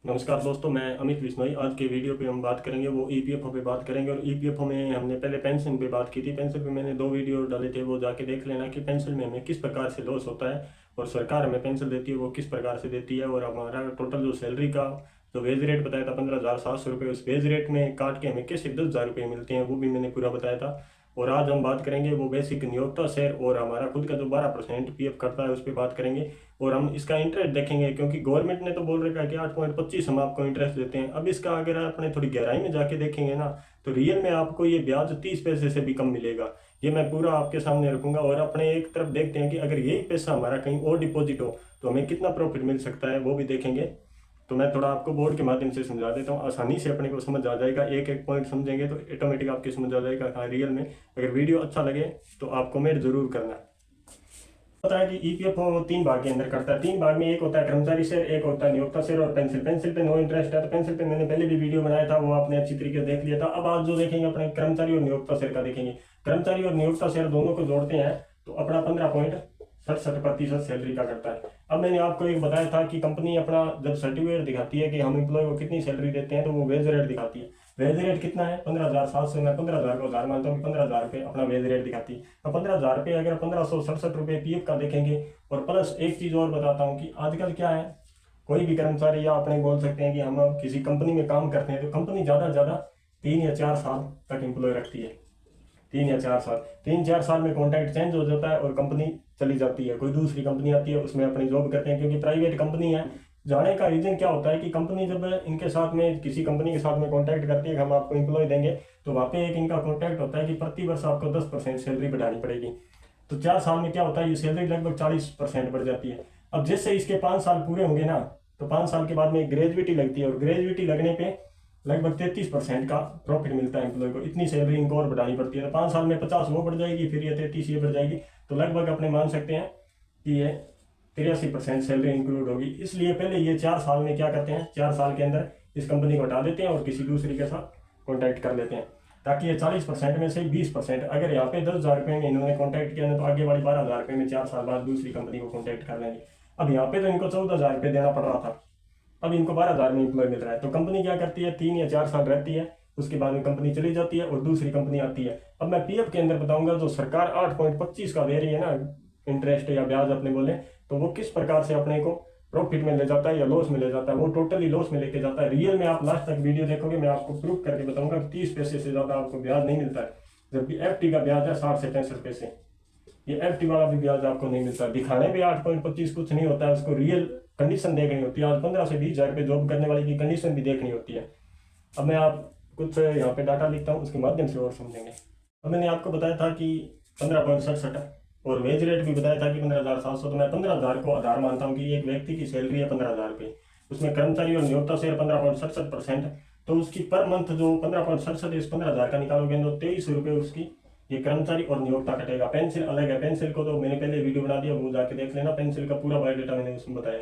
नमस्कार दोस्तों, मैं अमित विश्नोई। आज के वीडियो पे हम बात करेंगे वो ईपीएफओ पे बात करेंगे। और ईपीएफओ में हमने पहले पेंशन पे बात की थी। पेंशन पे मैंने 2 वीडियो डाले थे, वो जाके देख लेना कि पेंशन में हमें किस प्रकार से लॉस होता है और सरकार हमें पेंशन देती है वो किस प्रकार से देती है। और हमारा टोटल जो सैलरी का जो वेज रेट बताया था 15,700 रुपये, उस वेज रेट में काट के हमें कैसे 10,000 रुपये मिलते हैं वो भी मैंने पूरा बताया था। और आज हम बात करेंगे वो बेसिक नियोक्ता शेयर और हमारा खुद का जो 12% पीएफ करता है उस पर बात करेंगे। और हम इसका इंटरेस्ट देखेंगे, क्योंकि गवर्नमेंट ने तो बोल रखा है कि 8.25 हम आपको इंटरेस्ट देते हैं। अब इसका अगर आपने थोड़ी गहराई में जाके देखेंगे ना, तो रियल में आपको ये ब्याज 30 पैसे से भी कम मिलेगा। ये मैं पूरा आपके सामने रखूंगा। और अपने एक तरफ देखते हैं कि अगर यही पैसा हमारा कहीं और डिपॉजिट हो तो हमें कितना प्रॉफिट मिल सकता है, वो भी देखेंगे। तो मैं थोड़ा आपको बोर्ड के माध्यम से समझा देता हूँ, आसानी से अपने को समझ आ जाएगा। एक एक पॉइंट समझेंगे तो ऑटोमेटिक आपकी समझ आ जाएगा। हाँ, रियल में अगर वीडियो अच्छा लगे तो आप कमेंट जरूर करना। पता है कि ईपीएफओ 3 भाग के अंदर करता है। 3 भाग में एक होता है कर्मचारी शेयर, एक होता है नियोक्ता शेयर और पेंशन। पेंशन पे नो इंटरेस्ट है, तो पेंशन पे मैंने पहले भी वीडियो बनाया था, वो आपने अच्छी तरीके से देख लिया था। अब आज जो देखेंगे अपने कर्मचारी और नियोक्ता शेयर का देखेंगे। कर्मचारी और नियोक्ता शेयर दोनों को जोड़ते हैं तो अपना 15.67% सैलरी का करता है। अब मैंने आपको एक बताया था कि कंपनी अपना जब सर्टिफिकेट दिखाती है कि हम एम्प्लॉय को कितनी सैलरी देते हैं, तो वो वेज रेट दिखाती है। वेज रेट कितना है? 15,700। मैं 15,000 को हज़ार मानता हूँ, 15,000 रुपये अपना वेज रेट दिखाती है। अब 15,000 रुपये अगर 1567 रुपये पीएफ का देखेंगे। और प्लस एक चीज़ और बताता हूँ कि आजकल क्या है, कोई भी कर्मचारी या अपने बोल सकते हैं कि हम किसी कंपनी में काम करते हैं तो कंपनी ज़्यादा से ज़्यादा 3 या 4 साल तक एम्प्लॉय रखती है। 3 या 4 साल, 3-4 साल में कॉन्ट्रैक्ट चेंज हो जाता है और कंपनी चली जाती है, कोई दूसरी कंपनी आती है, उसमें अपनी जॉब करते हैं। क्योंकि प्राइवेट कंपनी है। जाने का रीजन क्या होता है कि कंपनी जब इनके साथ में किसी कंपनी के साथ में कॉन्ट्रैक्ट करती है कि हम आपको एम्प्लॉय देंगे, तो वहाँ पे एक इनका कॉन्ट्रैक्ट होता है कि प्रति वर्ष आपको 10% सैलरी बढ़ानी पड़ेगी। तो 4 साल में क्या होता है, ये सैलरी लगभग 40% बढ़ जाती है। अब जैसे इसके 5 साल पूरे होंगे ना, तो 5 साल के बाद में ग्रेजुएटी लगती है और ग्रेजुएटी लगने पे लगभग 33% का प्रॉफिट मिलता है एम्प्लॉय को। इतनी सैलरी इनको और बढ़ानी पड़ती है। तो 5 साल में 50 वो बढ़ जाएगी, फिर ये 33 ये बढ़ जाएगी। तो लगभग अपने मान सकते हैं कि ये 83% सैलरी इंक्लूड होगी। इसलिए पहले ये 4 साल में क्या करते हैं, 4 साल के अंदर इस कंपनी को हटा देते हैं और किसी दूसरी के साथ कॉन्टैक्ट कर लेते हैं, ताकि ये 40% में से 20%, अगर यहाँ पे 10,000 रुपये में इन्होंने कॉन्टैक्ट किया तो आगे वाली 12,000 रुपये में 4 साल बाद दूसरी कंपनी को कॉन्टैक्ट कर लेंगे। अब यहाँ पे तो इनको 14,000 रुपये देना पड़ रहा था, अब इनको 12,000 में एम्प्लॉय मिल रहा है। तो कंपनी क्या करती है, 3 या 4 साल रहती है, उसके बाद में कंपनी चली जाती है और दूसरी कंपनी आती है। अब मैं पीएफ के अंदर बताऊंगा, जो सरकार 8.25 का दे रही है ना इंटरेस्ट या ब्याज अपने बोले, तो वो किस प्रकार से अपने को प्रॉफिट में ले जाता है या लॉस में ले जाता है। वो टोटली लॉस में लेके जाता है। रियल में आप लास्ट तक वीडियो देखोगे, मैं आपको प्रूफ करके बताऊंगा कि 30 पैसे से ज्यादा आपको ब्याज नहीं मिलता है। जबकि एफटी का ब्याज है 60 से 65 पैसे। ये एफटी वाला भी ब्याज आपको नहीं मिलता। दिखाने पे 8.25 कुछ नहीं होता है, उसको रियल कंडीशन देखनी होती है। आज 15 से 20 हजार रुपये जॉब करने वाले की कंडीशन भी देखनी होती है। अब मैं आप कुछ यहाँ पे डाटा लिखता हूँ, उसके माध्यम से और समझेंगे। अब मैंने आपको बताया था कि 15.67 और वेज रेट भी बताया था कि 15,700। तो मैं 15,000 को आधार मानता हूँ कि एक व्यक्ति की सैलरी है 15,000 रुपये, उसमें कर्मचारी और नियोक्ता शेयर 15.67%। तो उसकी पर मंथ जो 15.67 इस 15,000 का निकालोगे तो 2300 रुपये उसकी ये कर्मचारी और नियोक्ता कटेगा। पेंसिल अलग है, पेंसिल को तो मैंने पहले वीडियो बना दिया, वो जाके देख लेना। पेंसिल का पूरा बायोडेटा मैंने उसमें बताया।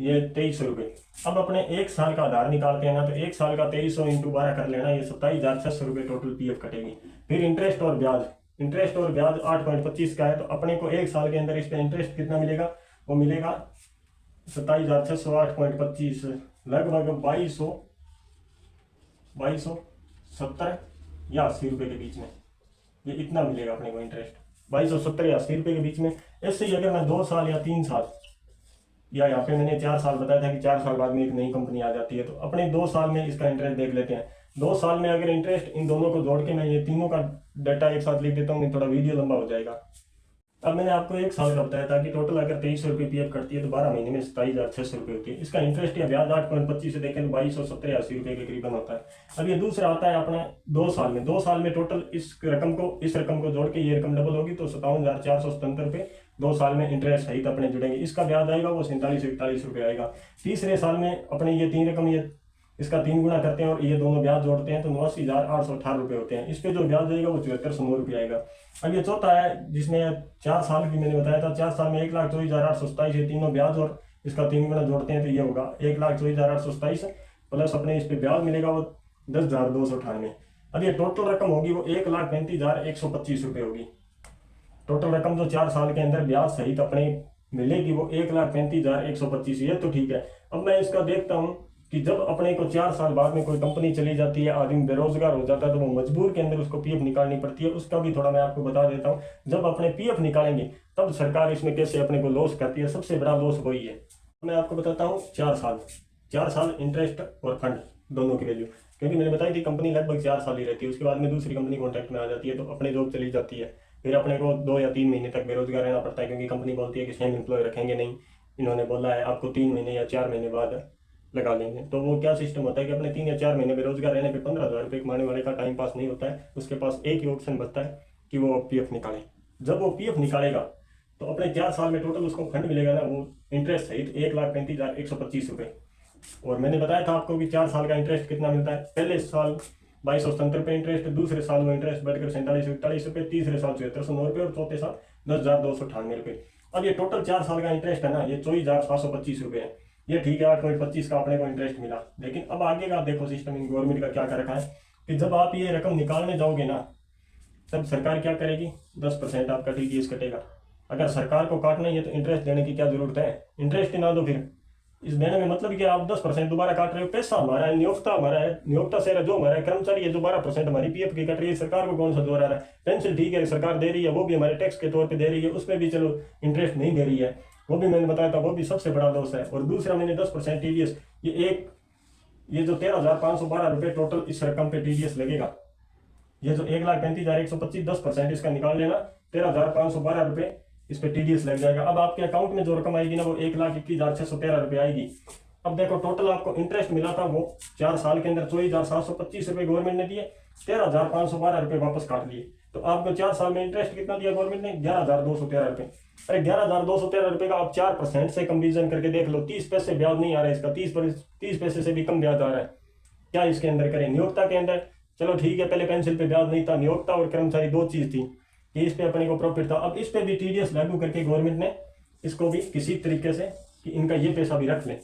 ये 2300 रुपये। अब अपने 1 साल का आधार निकालते हैं ना, तो 1 साल का 2300 इंटू 12 कर लेना, ये 27,600 रुपये टोटल पीएफ कटेगी। फिर इंटरेस्ट और ब्याज, इंटरेस्ट और ब्याज 8.25 का है, तो अपने को 1 साल के अंदर इस पर इंटरेस्ट कितना मिलेगा, वो मिलेगा 27,600, 8.25 लगभग 2270 या 80 रुपये के बीच में, ये इतना मिलेगा अपने को इंटरेस्ट। 2270 या 80 रुपये के बीच में। ऐसे ही अगर मैं 2 साल या 3 साल, या यहाँ पे मैंने 4 साल बताया था कि 4 साल बाद में एक नई कंपनी आ जाती है, तो अपने 2 साल में इसका इंटरेस्ट देख लेते हैं। 2 साल में अगर इंटरेस्ट इन दोनों को जोड़ के मैं ये तीनों का डाटा एक साथ लिख देता हूँ, थोड़ा वीडियो लंबा हो जाएगा। अब मैंने आपको 1 साल का बताया था कि टोटल अगर 2300 रुपये पीएफ करती है तो 12 महीने में 27,600 रुपये होती है। इसका इंटरेस्ट या ब्याज 8.25 से देखें तो 2270 या 80 रुपये के करीबन होता है। अब ये दूसरा आता है अपना 2 साल में। 2 साल में टोटल इस रकम को जोड़ के ये रकम डबल होगी, तो 57,477 रुपये 2 साल में इंटरेस्ट सहित अपने जुड़ेंगे। इसका ब्याज आएगा वो 4741 आएगा। तीसरे साल में अपने ये 3 रकम, ये इसका 3 गुना करते हैं और ये दोनों ब्याज जोड़ते हैं तो 89,818 रुपये होते हैं। इस पे जो ब्याज आएगा वो 7409 आएगा। अब ये चौथा है जिसमें 4 साल की मैंने बताया था। 4 साल में 1,24,827, ये तीनों ब्याज और इसका 3 गुना जोड़ते हैं तो ये होगा 1,24,827 प्लस अपने इस पे ब्याज मिलेगा वो 10,298। अब ये टोटल रकम होगी वो 1,35,125 रुपये होगी। टोटल रकम जो 4 साल के अंदर ब्याज सहित अपने मिलेगी वो 1,35,125। ये तो ठीक है। अब मैं इसका देखता हूँ कि जब अपने को 4 साल बाद में कोई कंपनी चली जाती है, आदमी बेरोजगार हो जाता है, तो वो मजबूर के अंदर उसको पीएफ निकालनी पड़ती है। उसका भी थोड़ा मैं आपको बता देता हूँ। जब अपने पीएफ निकालेंगे तब सरकार इसमें कैसे अपने को लॉस करती है, सबसे बड़ा लॉस वही है। मैं आपको बताता हूँ 4 साल इंटरेस्ट और फंड दोनों की वैल्यू, क्योंकि मैंने बताई थी कंपनी लगभग 4 साल ही रहती है, उसके बाद में दूसरी कंपनी कॉन्ट्रैक्ट में आ जाती है, तो अपने जॉब चली जाती है। फिर अपने को 2 या 3 महीने तक बेरोजगार रहना पड़ता है, क्योंकि कंपनी बोलती है कि सेम एम्प्लॉय रखेंगे नहीं, इन्होंने बोला है आपको 3 महीने या 4 महीने बाद लगा लेंगे। तो वो क्या सिस्टम होता है कि अपने 3 या 4 महीने बेरोजगार रहने पे 15,000 रुपये कमाने वाले का टाइम पास नहीं होता है। उसके पास एक ही ऑप्शन बचता है कि वो पीएफ निकाले। जब वो पीएफ निकालेगा तो अपने 4 साल में टोटल उसको फंड मिलेगा ना, वो इंटरेस्ट सहित 1,35,125 रुपये। और मैंने बताया था आपको कि 4 साल का इंटरेस्ट कितना मिलता है। पहले साल 2270 रुपये इंटरेस्ट, दूसरे साल वो इंटरेस्ट बढ़कर 4741 रुपये, तीसरे साल 7409 रुपये और चौथे साल 10,298 रुपये। अब ये टोटल 4 साल का इंटरेस्ट है ना, ये 24,725 रुपये है। ये ठीक है, 8.25 का अपने को इंटरेस्ट मिला। लेकिन अब आगे का देखो सिस्टम इन गवर्नमेंट का क्या कर रखा है कि जब आप ये रकम निकालने जाओगे ना, तब सरकार क्या करेगी, 10% आपका टीडीएस कटेगा। अगर सरकार को काटना ही है तो इंटरेस्ट देने की क्या जरूरत है, इंटरेस्ट ही ना दो। फिर इस देने में मतलब कि आप 10% दोबारा काट रहे हो। पैसा हमारा है, नियोक्ता हमारा है, नियोक्ता से जो हमारा कर्मचारी है, जो 12% हमारी पीएफ की कट रही है, सरकार को कौन सा दो रहा है। पेंशन ठीक है सरकार दे रही है, वो भी हमारे टैक्स के तौर पे दे रही है, उसमें भी चलो इंटरेस्ट नहीं दे रही है, वो भी मैंने बताया था, वो भी सबसे बड़ा लॉस है। और दूसरा मैंने 10% टीडीएस, ये जो 13,512 रुपये टोटल इस रकम पे टीडीएस लगेगा, ये जो 1,35,125 10% इसका निकाल लेना, 13,512 रुपये इस पे टीडीएस लग जाएगा। अब आपके अकाउंट में जो रकम आएगी ना, वो 1,21,613 रुपये आएगी। अब देखो टोटल आपको इंटरेस्ट मिला था वो 4 साल के अंदर 24,725 रुपये गवर्नमेंट ने दिए, 13,512 रुपये वापस काट लिए। तो आपको 4 साल में इंटरेस्ट कितना दिया गवर्नमेंट ने, 11,213 रुपये। अरे 11,213 रुपये का आप 4% से कंपेरिजन करके देख लो, 30 पैसे ब्याज नहीं आ रहा है इसका, 30 पैसे से भी कम ब्याज आ रहा है। क्या इसके अंदर करें, नियोक्ता के अंदर चलो ठीक है, पहले पेंसिल पे ब्याज नहीं था, नियोक्ता और कर्मचारी 2 चीज थी कि इस पे अपने को प्रॉफिट था। अब इस पे भी टीडीएस लागू करके गवर्नमेंट ने इसको भी किसी तरीके से कि इनका ये पैसा भी रख लें,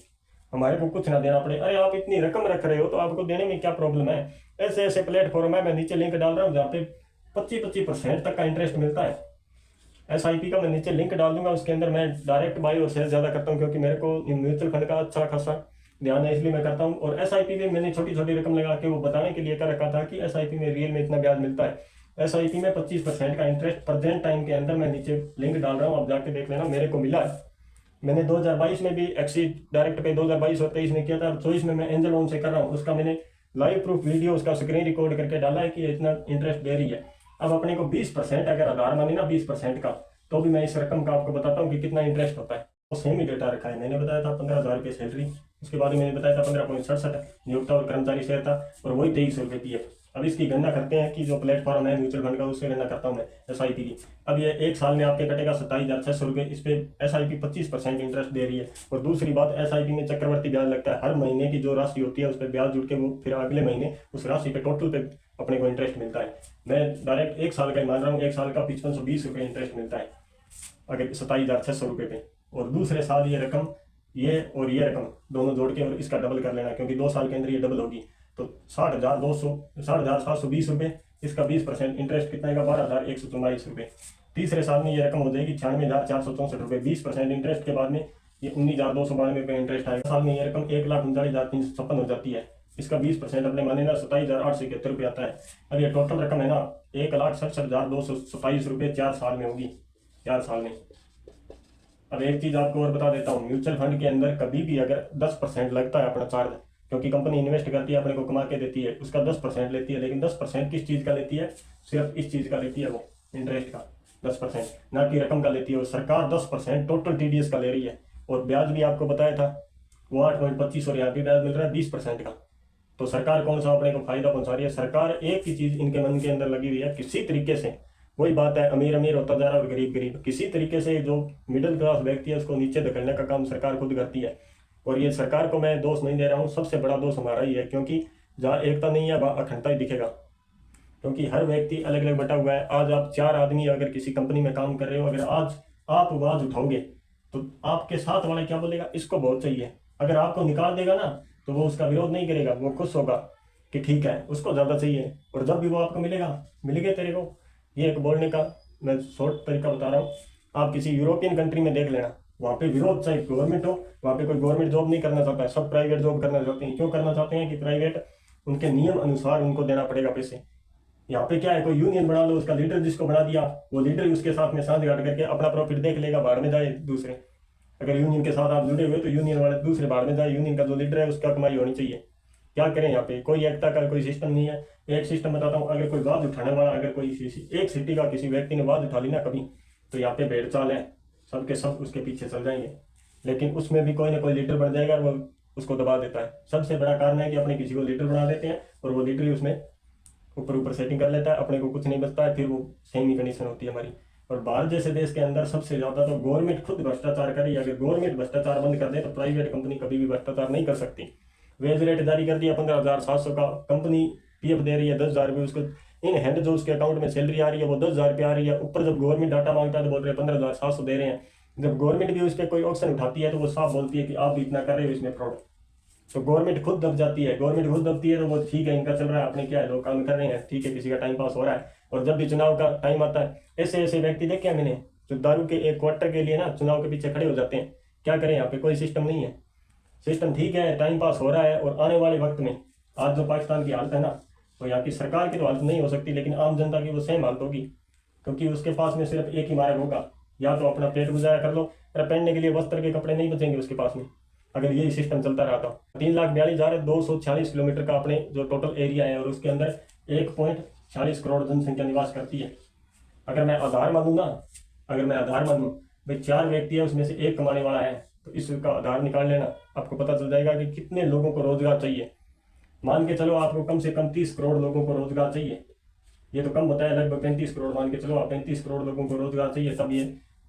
हमारे को कुछ ना देना पड़े। अरे आप इतनी रकम रख रहे हो तो आपको देने में क्या प्रॉब्लम है। ऐसे ऐसे प्लेटफॉर्म है, मैं नीचे लिंक डाल रहा हूँ जहाँ पे 25% तक का इंटरेस्ट मिलता है। SIP का मैं नीचे लिंक डाल दूंगा, उसके अंदर मैं डायरेक्ट बाई और सेल ज्यादा करता हूँ, क्योंकि मेरे को म्यूचुअल फंड का अच्छा खासा ध्यान है, इसलिए मैं करता हूँ। और SIP में मैंने छोटी छोटी रकम लगा के वो बताने के लिए कर रखा था कि SIP में रियल में इतना ब्याज मिलता है। SIP में 25% का इंटरेस्ट प्रेजेंट टाइम के अंदर, मैं नीचे लिंक डाल रहा हूँ, आप जाके देख लेना, मेरे को मिला है। मैंने 2022 में भी एक्सिस डायरेक्ट पे 2022 और 23 में किया था, 24 में मैं एंजल लोन से कर रहा हूँ, उसका मैंने लाइव प्रूफ वीडियो उसका स्क्रीन रिकॉर्ड करके डाला है कि इतना इंटरेस्ट दे रही है। अब अपने को 20% अगर आधार माने ना 20% का, तो भी मैं इस रकम का आपको बताता हूँ कि कितना इंटरेस्ट होता है। वो सेम ही डेटा रखा है, मैंने बताया था 15,000 रुपये सैलरी, उसके बाद मैंने बताया था 15.67 नियोक्ता और कर्मचारी शेयर था, और वही 2300 रुपये पीएफ। अब इसकी गणना करते हैं कि जो प्लेटफॉर्म है म्यूचुअल फंड का, उससे गणना करता हूँ मैं SIP की। अब ये 1 साल में आपके कटेगा 27,600 रुपये, इस पे SIP 25% इंटरेस्ट दे रही है। और दूसरी बात, SIP में चक्रवर्ती ब्याज लगता है, हर महीने की जो राशि होती है उस पर ब्याज जुड़ के वो फिर अगले महीने उस राशि पे टोटल पे अपने को इंटरेस्ट मिलता है। मैं डायरेक्ट 1 साल का ही मान रहा हूँ, 1 साल का 5520 रुपये इंटरेस्ट मिलता है अगर 27,600 रुपये पे। और दूसरे साल ये रकम, ये और ये रकम दोनों जोड़ के और इसका डबल कर लेना, क्योंकि 2 साल के अंदर ये डबल होगी, तो 60,720 रुपये, इसका 20% इंटरेस्ट कितना है, 12,144 रुपये। तीसरे साल में ये रकम हो जाएगी 96,464 रुपये, 20% इंटरेस्ट के बाद में ये 19,292 रुपये इंटरेस्ट आएगा। साल में ये रकम 1,39,356 हो जाती है, इसका 20% अपने माने ना 27,871 रुपये आता है। अब ये टोटल रकम है ना 1,67,227 रुपये 4 साल में होगी, 4 साल में। अब एक चीज आपको और बता देता हूँ, म्यूचुअल फंड के अंदर कभी भी अगर 10% लगता है अपना चार्ज, क्योंकि कंपनी इन्वेस्ट करती है, अपने को कमा के देती है, उसका 10% लेती है। लेकिन 10% किस चीज का लेती है, सिर्फ इस चीज का लेती है, वो इंटरेस्ट का 10%, ना कि रकम का लेती है। और सरकार 10% टोटल टीडीएस का ले रही है, और ब्याज भी आपको बताया था वो 8.25 और यहाँ पे ब्याज मिल रहा है 20% का। तो सरकार कौन सा अपने को फायदा पहुंचा रही है, सरकार एक ही चीज इनके मन के अंदर लगी हुई है, किसी तरीके से, वही बात है, अमीर अमीर होता जा रहा है और गरीब गरीब, किसी तरीके से जो मिडिल क्लास व्यक्ति है उसको नीचे धकेलने का काम सरकार खुद करती है। और ये सरकार को मैं दोष नहीं दे रहा हूँ, सबसे बड़ा दोष हमारा ही है, क्योंकि जहाँ एकता नहीं है वहाँ अखंडता ही दिखेगा, क्योंकि हर व्यक्ति अलग अलग बटा हुआ है। आज आप 4 आदमी अगर किसी कंपनी में काम कर रहे हो, अगर आज आप आवाज उठाओगे तो आपके साथ वाला क्या बोलेगा, इसको बहुत चाहिए। अगर आपको निकाल देगा ना तो वो उसका विरोध नहीं करेगा, वो खुश होगा कि ठीक है उसको ज़्यादा चाहिए, और जब भी वो आपको मिलेगा, मिल गया तेरे को। ये एक बोलने का मैं शॉर्ट तरीका बता रहा हूँ। आप किसी यूरोपियन कंट्री में देख लेना, वहाँ पे विरोध चाहे गवर्नमेंट हो, वहाँ पे कोई गवर्नमेंट जॉब नहीं करना चाहता है, सब प्राइवेट जॉब करना चाहते हैं। क्यों करना चाहते हैं कि प्राइवेट उनके नियम अनुसार उनको देना पड़ेगा पैसे। यहाँ पे क्या है, कोई यूनियन बना लो, उसका लीडर जिसको बना दिया वो लीडर ही उसके साथ में सांठगांठ करके अपना प्रॉफिट देख लेगा, भाड़ में जाए दूसरे। अगर यूनियन के साथ आप जुड़े हुए तो यूनियन वाले दूसरे भाड़ में जाए, यूनियन का जो लीडर है उसका कमाई होनी चाहिए। क्या करें, यहाँ पे कोई एकता का कोई सिस्टम नहीं है। एक सिस्टम बताता हूँ, अगर कोई वाद उठाने वाला, अगर कोई एक सिटी का किसी व्यक्ति ने वाद उठा ली ना कभी, तो यहाँ पे भेड़ चाल है, सबके सब उसके पीछे चल जाएंगे। लेकिन उसमें भी कोई ना कोई लीडर बन जाएगा और वो उसको दबा देता है। सबसे बड़ा कारण है कि अपने किसी को लीडर बना देते हैं और वो लीडर ही उसमें ऊपर ऊपर सेटिंग कर लेता है, अपने को कुछ नहीं बचता है, फिर वो सेम कंडीशन होती है हमारी। और भारत जैसे देश के अंदर सबसे ज्यादा तो गवर्नमेंट खुद भ्रष्टाचार करे। अगर गवर्नमेंट भ्रष्टाचार बंद कर दे तो प्राइवेट कंपनी कभी भी भ्रष्टाचार नहीं कर सकती। वेज रेट जारी कर दिया 15,700 का, कंपनी पीएफ दे रही है 10,000 रुपये, उसको इन हैंड जो उसके अकाउंट में सैलरी आ रही है वो 10,000 रुपये आ रही है। ऊपर जब गवर्नमेंट डाटा मांगता है तो बोल रहे हैं 15,700 दे रहे हैं। जब गवर्नमेंट भी उस पर कोई ऑप्शन उठाती है तो वो साफ बोलती है कि आप भी इतना कर रहे हो इसमें फ्रॉड। तो गवर्नमेंट खुद दब जाती है। गवर्नमेंट खुद दबती है तो वो ठीक है, इनका चल रहा है, अपने क्या है, लोग काम कर रहे हैं, ठीक है, किसी का टाइम पास हो रहा है। और जब भी चुनाव का टाइम आता है, ऐसे ऐसे व्यक्ति देखे हैं मैंने जो दारू के एक क्वार्टर के लिए ना चुनाव के पीछे खड़े हो जाते हैं। क्या करें, यहाँ पे कोई सिस्टम नहीं है। सिस्टम ठीक है, टाइम पास हो रहा है। और आने वाले वक्त में आज जो पाकिस्तान की हालत है ना, तो यहाँ की सरकार की तो हालत नहीं हो सकती, लेकिन आम जनता की वो सेम हालत होगी। क्योंकि उसके पास में सिर्फ एक ही मार्ग होगा, या तो अपना पेट गुजारा कर लो, या पहनने के लिए वस्त्र के कपड़े नहीं बचेंगे उसके पास में अगर यही सिस्टम चलता रहा। तो 3,42,246 किलोमीटर का अपने जो टोटल एरिया है और उसके अंदर 1.40 करोड़ जनसंख्या निवास करती है। अगर मैं आधार मानूँ ना, अगर मैं आधार मानूँ भाई 4 व्यक्ति है उसमें से एक कमाने वाला है, तो इसका आधार निकाल लेना, आपको पता चल जाएगा कि कितने लोगों को रोजगार चाहिए। मान के चलो आपको कम से कम 30 करोड़ लोगों को रोजगार चाहिए। ये तो कम बताया, लगभग 35 करोड़ मान के चलो आप, 35 करोड़ लोगों को रोजगार चाहिए, तब ये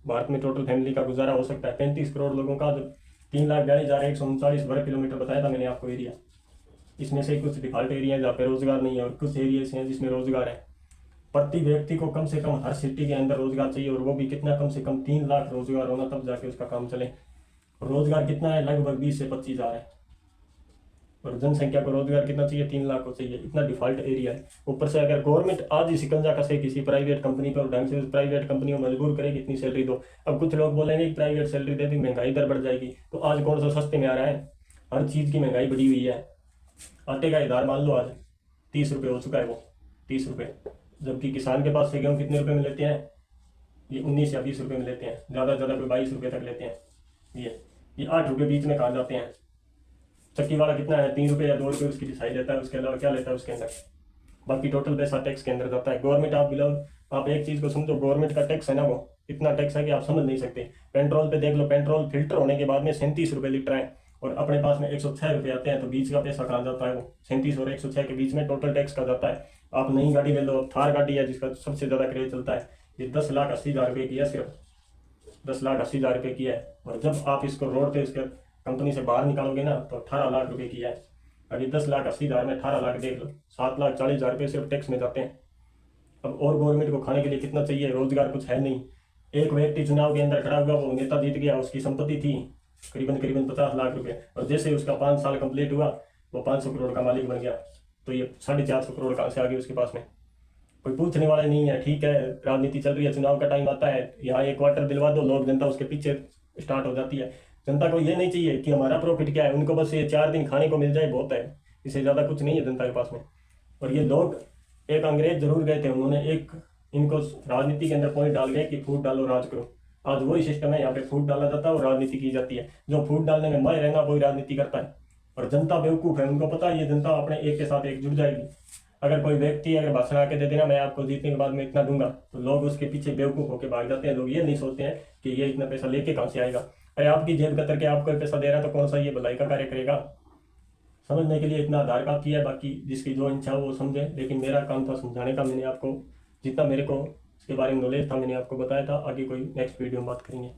भारत में टोटल फैमिली का गुजारा हो सकता है। 35 करोड़ लोगों का जब 3,42,139 वर्ग किलोमीटर बताया था मैंने आपको एरिया, इसमें से कुछ डिफॉल्ट एरिया है जहाँ पे रोजगार नहीं है और कुछ एरिया हैं जिसमें रोजगार है। प्रति व्यक्ति को कम से कम हर सिटी के अंदर रोजगार चाहिए, और वो भी कितना, कम से कम 3 लाख रोजगार होना तब जाके उसका काम चले। रोजगार कितना है, लगभग 20 से 25 हज़ार है। और जनसंख्या को रोजगार कितना चाहिए, 3 लाख को चाहिए। इतना डिफॉल्ट एरिया है। ऊपर से अगर गवर्नमेंट आज ही शिकंजा कसे किसी प्राइवेट कंपनी पर, ढंग से उस प्राइवेट कंपनी को मजबूर करेगी इतनी सैलरी दो। अब कुछ लोग बोलेंगे कि प्राइवेट सैलरी दे दी महंगाई दर बढ़ जाएगी, तो आज कौन सा सस्ते में आ रहा है, हर चीज़ की महंगाई बढ़ी हुई है। आटे का इधार मान लो आज 30 रुपये हो चुका है, वो 30 रुपये, जबकि किसान के पास से गेहूँ कितने रुपये में लेते हैं, ये 19 या 20 रुपये में लेते हैं, ज़्यादा से ज़्यादा कोई 22 रुपये तक लेते हैं। ये 8 रुपये बीच में कहाँ जाते हैं। चक्की वाला कितना है, 3 रुपये या 2 रुपये उसकी दिखाई देता है, उसके अलावा क्या लेता है उसके अंदर, बाकी टोटल पैसा टैक्स के अंदर जाता है। गवर्नमेंट आप बिलो, आप एक चीज़ को समझो, गवर्नमेंट का टैक्स है ना, वो इतना टैक्स है कि आप समझ नहीं सकते। पेट्रोल पे देख लो, पेट्रोल फिल्टर होने के बाद में 37 रुपये लीटर है और अपने पास में 106 रुपये आते हैं, तो बीच का पैसा कहाँ जाता है, वो 37 और 106 के बीच में टोटल टैक्स का जाता है। आप नई गाड़ी ले लो, थार गाड़ी है जिसका सबसे ज़्यादा क्रेज चलता है, ये 10,80,000 रुपये की है, सिर्फ 10,80,000 रुपये की है। और जब आप इसको रोड पे उसके कंपनी से बाहर निकालोगे ना तो 18 लाख रुपए की है। अभी 10,80,000 में 18 लाख देख लो, 7,40,000 रुपये सिर्फ टैक्स में जाते हैं। अब और गवर्नमेंट को खाने के लिए कितना चाहिए, रोजगार कुछ है नहीं। एक व्यक्ति चुनाव के अंदर खड़ा हुआ, वो नेता जीत गया, उसकी संपत्ति थी करीबन 50 लाख रुपये, और जैसे उसका 5 साल कंप्लीट हुआ वो 500 करोड़ का मालिक बन गया। तो ये 450 करोड़ कहाँ से आ गए उसके पास में, कोई पूछने वाला नहीं है। ठीक है, राजनीति चल रही है, चुनाव का टाइम आता है, यहाँ एक क्वार्टर दिलवा दो, लोग जनता उसके पीछे स्टार्ट हो जाती है। जनता को ये नहीं चाहिए कि हमारा प्रॉफिट क्या है, उनको बस ये 4 दिन खाने को मिल जाए बहुत है, इससे ज़्यादा कुछ नहीं है जनता के पास में। और ये लोग, एक अंग्रेज जरूर गए थे, उन्होंने एक इनको राजनीति के अंदर पॉइंट डाल गए कि फूट डालो राज करो। आज वही सिस्टम है, यहाँ पे फूट डाला जाता है और राजनीति की जाती है। जो फूट डालने में माहिर है ना, वही राजनीति करता है। और जनता बेवकूफ़ है, उनको पता है ये जनता अपने एक के साथ एक जुड़ जाएगी। अगर कोई व्यक्ति अगर भाषण आके दे देना मैं आपको जीतने के बाद में इतना दूंगा, तो लोग उसके पीछे बेवकूफ़ होकर भाग जाते हैं। लोग ये नहीं सोचते हैं कि ये इतना पैसा लेके कहाँ से आएगा। अरे आपकी जेब कतर के आपको पैसा दे रहा है तो कौन सा ये भलाई का कार्य करेगा। समझने के लिए इतना आधार काफी है, बाकी जिसकी जो इच्छा हो वो समझे। लेकिन मेरा काम था समझाने का, मैंने आपको जितना मेरे को इसके बारे में नॉलेज था मैंने आपको बताया था। आगे कोई नेक्स्ट वीडियो में बात करेंगे।